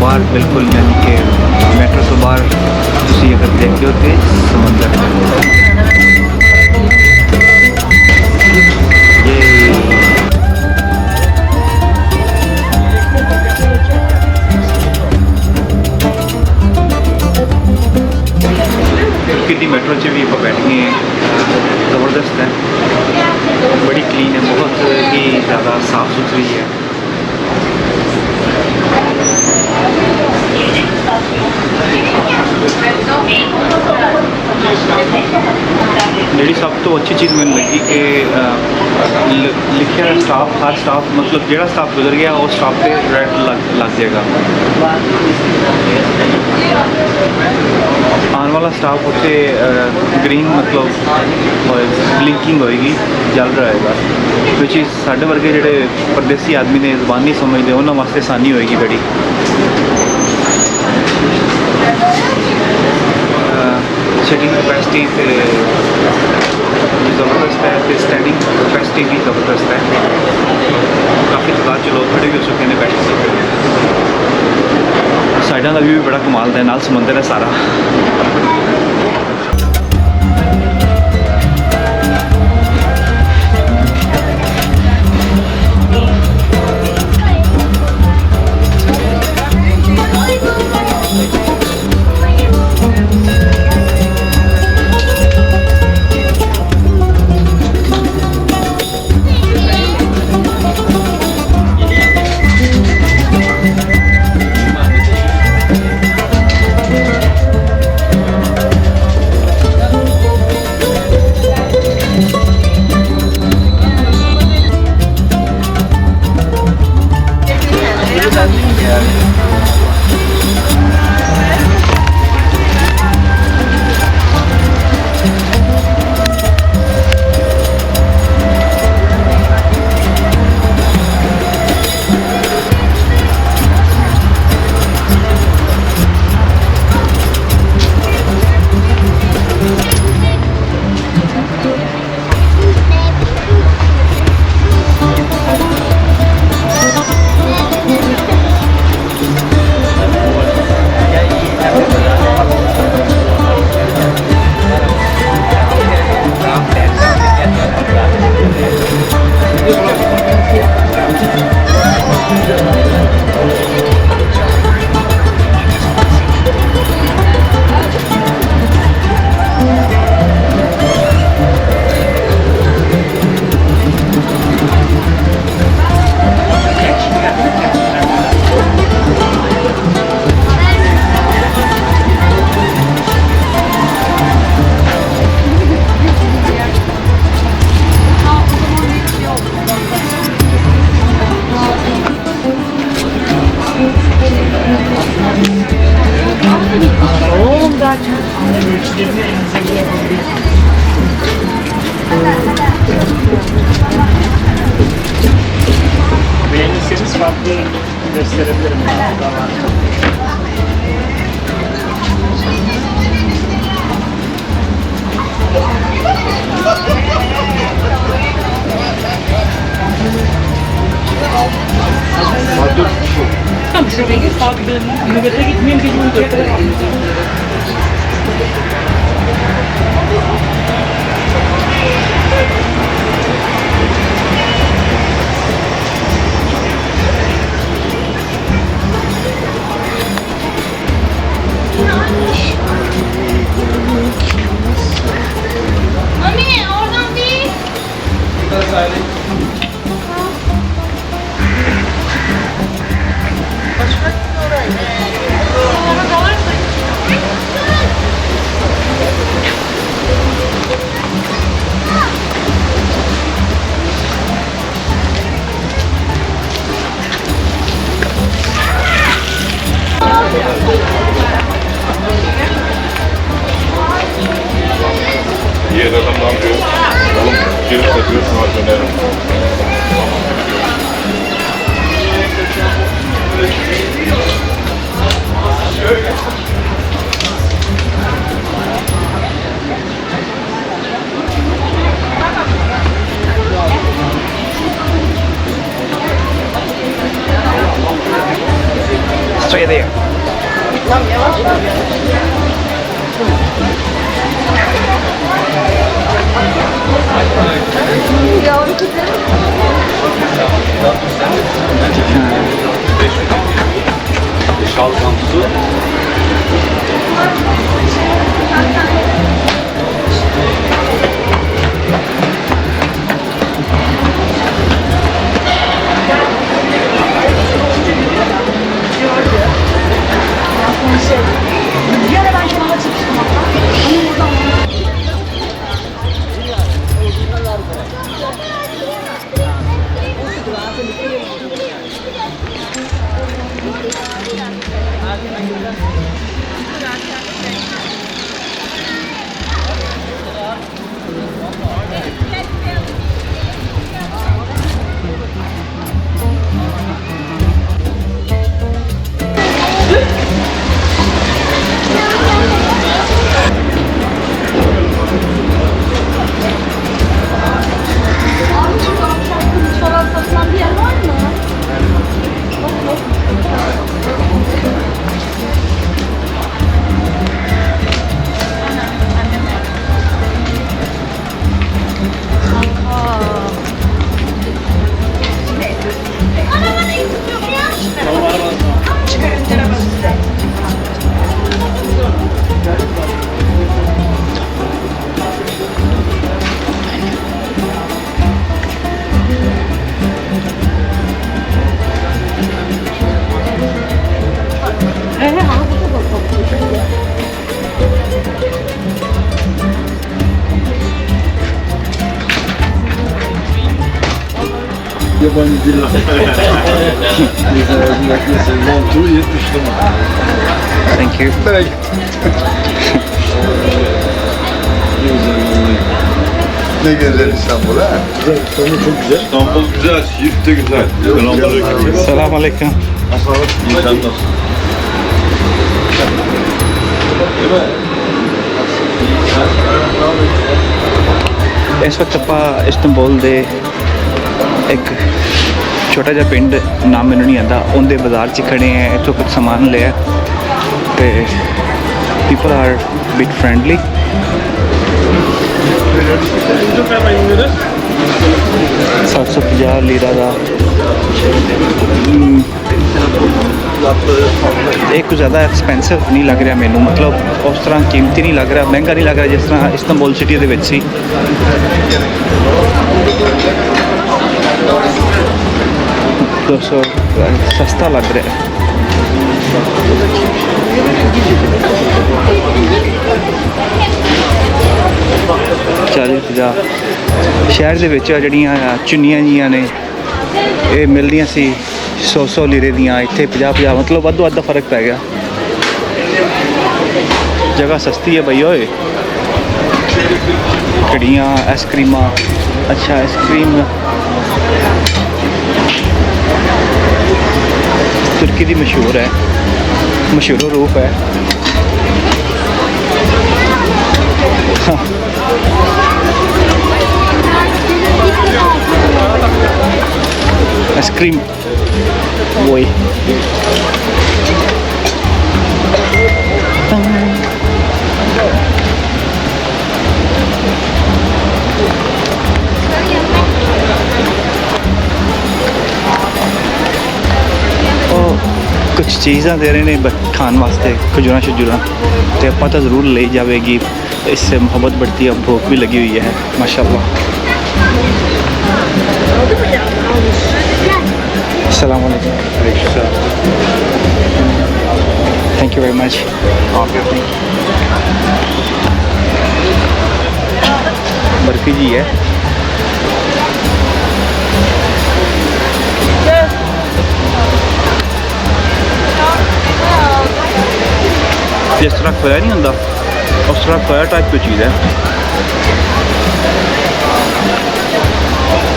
बाहर बिल्कुल यानी कि मेट्रो तो बाहर तुसी अगर देखते हो तो समंदर ये कितनी मेट्रो च भी आप बैठ गए हैं ज़बरदस्त है, बड़ी क्लीन है, बहुत ही ज़्यादा साफ़ सुथरी है। जी सब तो अच्छी चीज़ मैंने लगी कि लिखा स्टाफ हर स्टाफ मतलब जो स्टाफ गुजर गया वो स्टाफ पे रेड लग जाएगा। आने वाला स्टाफ उत्ते ग्रीन मतलब ब्लिंकिंग होएगी जल रहेगा, विच इज़ साढ़े वर्गे जोड़े परदेसी आदमी ने ज़बान नहीं समझते उन्होंने वास्ते आसानी होएगी बड़ी। सिटिंग कैपेसिटी ज़बरदस्त है, तो स्टैंडिंग कैपेसिटी भी ज़बरदस्त है, काफ़ी तादाद च लोग खड़े भी हो चुके हैं बैठ सकते हैं। साइडा का व्यू भी बड़ा कमाल है, नाल समुंदर है सारा। Beğenirseniz farklı gösterebilirim. Tamam şuraya git. Abi ben nöbete gitmeyeyim. Gece 12'ye kadar kalmayacağım. Anne oradan değil. Diğer adam ne yapıyor? Oğlum geri satıyorsun var dönerim. ਪਏ ਦੇ ਆ। Şalgam su. Bir ara ben kenara çıkmıştım hatta. Ama oradan falan satılan bir yer var mı? Yabancı dil. Montu 70 lira. Thank you. Ne güzel İstanbul ha? Güzel, İstanbul çok güzel. İstanbul güzel, Siirt de güzel. Selamünaleyküm. Selamun aleyküm. İyi sen nasılsın? ਇਸ ਵਕਤ ਆਪਾਂ ਇਸਤੰਬੁਲ ਦੇ ਇੱਕ ਛੋਟਾ ਜਿਹਾ ਪਿੰਡ, ਨਾਮ ਮੈਨੂੰ ਨਹੀਂ ਆਉਂਦਾ, ਉਹਦੇ ਬਾਜ਼ਾਰ 'ਚ ਖੜੇ ਆ। ਇੱਥੋਂ ਕੁਝ ਸਮਾਨ ਲਿਆ ਤੇ ਪੀਪਲ ਆਰ ਬਿਟ ਫਰੈਂਡਲੀ। 750 ਲੀਰਾ ਦਾ ਇਹ ਕੁਝ ਜ਼ਿਆਦਾ ਐਕਸਪੈਂਸਿਵ ਨਹੀਂ ਲੱਗ ਰਿਹਾ ਮੈਨੂੰ, ਮਤਲਬ ਉਸ ਤਰ੍ਹਾਂ ਕੀਮਤੀ ਨਹੀਂ ਲੱਗ ਰਿਹਾ, ਮਹਿੰਗਾ ਨਹੀਂ ਲੱਗ ਰਿਹਾ ਜਿਸ ਤਰ੍ਹਾਂ ਇਸਤੰਬੁਲ ਸਿਟੀ ਦੇ ਵਿੱਚ ਸੀ। ਸਸਤਾ ਲੱਗ ਰਿਹਾ ਹੈ। ਚਾਲੀ 50 ਸ਼ਹਿਰ ਦੇ ਵਿੱਚ ਜਿਹੜੀਆਂ ਚੁੰਨੀਆਂ ਜੀਆਂ ਨੇ ਇਹ ਮਿਲਦੀਆਂ ਸੀ 100 ਲੀਰੇ ਦੀਆਂ, ਇੱਥੇ 50 ਮਤਲਬ ਅੱਧੋ ਅੱਧ ਦਾ ਫਰਕ ਪੈ ਗਿਆ। ਜਗ੍ਹਾ ਸਸਤੀ ਹੈ ਬਈ ਓਏ। ਕੜੀਆਂ, ਆਈਸਕ੍ਰੀਮਾਂ, ਅੱਛਾ ਆਈਸਕ੍ਰੀਮ ਤੁਰਕੀ ਦੀ ਮਸ਼ਹੂਰ ਹੈ, ਮਸ਼ਹੂਰ ਰੂਪ ਹੈ। आइसक्रीम वही कुछ चीज़ां दे रहे हैं खाने वास्ते, खजूरा शजूरा, तो आप तो ज़रूर ले जाएगी। इससे मोहब्बत बढ़ती है, भूख भी लगी हुई है माशाल्लाह। अस्सलाम वालेकुम। Thank you very much. Barfi ji है। जिस तरह खोया नहीं होता उस तरह खोया टाइप की चीज़ है।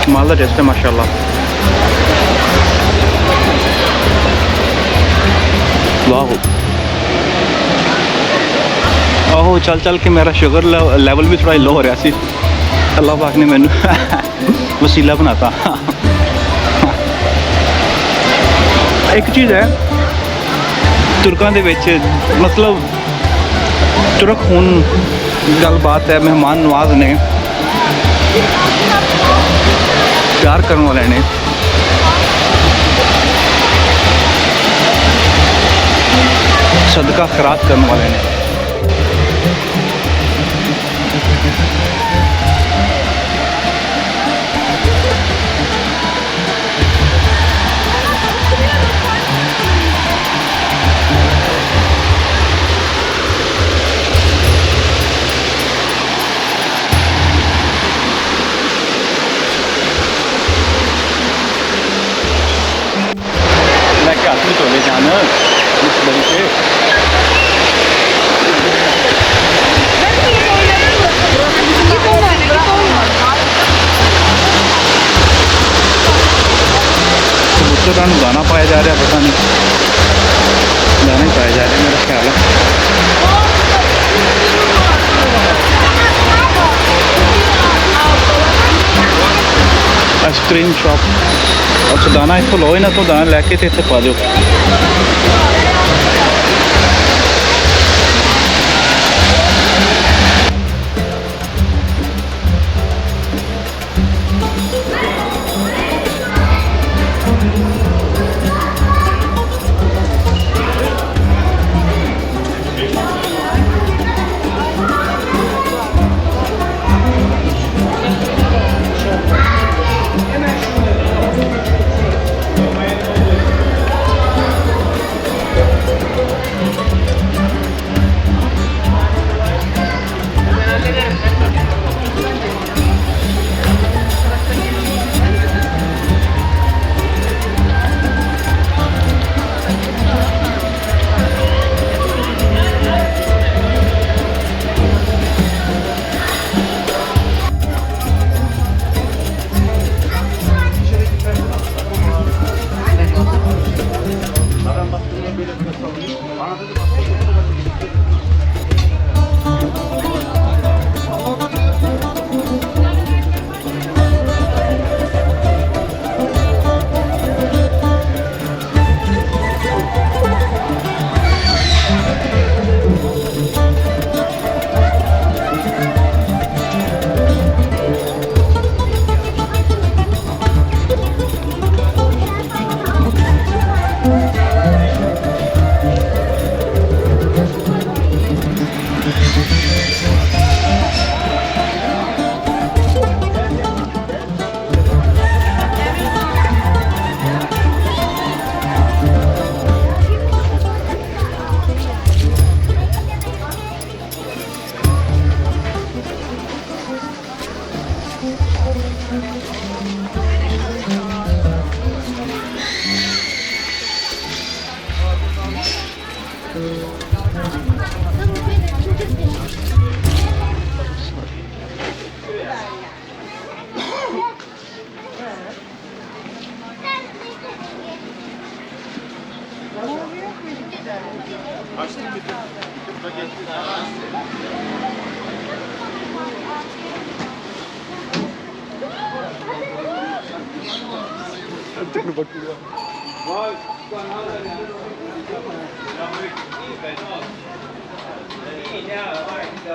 कमाल का टेस्ट है माशाल्लाह। वाह आहो चल चल के मेरा शुगर लेवल भी थोड़ा लो हो रहा सी। अल्लाह पाक ने मैनू वसीला बनाता। एक चीज़ है ਤੁਰਕਾਂ ਦੇ ਵਿੱਚ ਮਤਲਬ ਤੁਰਕ ਹੁਣ ਗੱਲਬਾਤ ਹੈ, ਮਹਿਮਾਨ ਨਵਾਜ਼ ਨੇ, ਪਿਆਰ ਕਰਨ ਵਾਲੇ ਨੇ। ਸਦਕਾ ਖੈਰਾਤ ਕਰਨ ਵਾਲੇ ਨੇ। ਲੈ ਕੇ ਹੱਥ ਨਹੀਂ ਧੋਲੇ ਜਾਨ ਇਸ ਬੜੀ ਤੇ। ਕਬੂਤਰਾਂ ਨੂੰ ਦਾਣਾ ਪਾਇਆ ਜਾ ਰਿਹਾ, ਪਤਾ ਨਹੀਂ ਦਾਣਾ ਹੀ ਪਾਇਆ ਜਾ ਰਿਹਾ ਮੇਰਾ ਖਿਆਲ ਹੈ। Ice cream shop. ਅੱਛਾ ਦਾਣਾ ਇੱਥੋਂ ਲਓ, ਇਹਨਾਂ ਤੋਂ ਦਾਣਾ ਲੈ ਕੇ ਤੇ ਇੱਥੇ ਪਾ ਦਿਓ।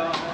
Vay,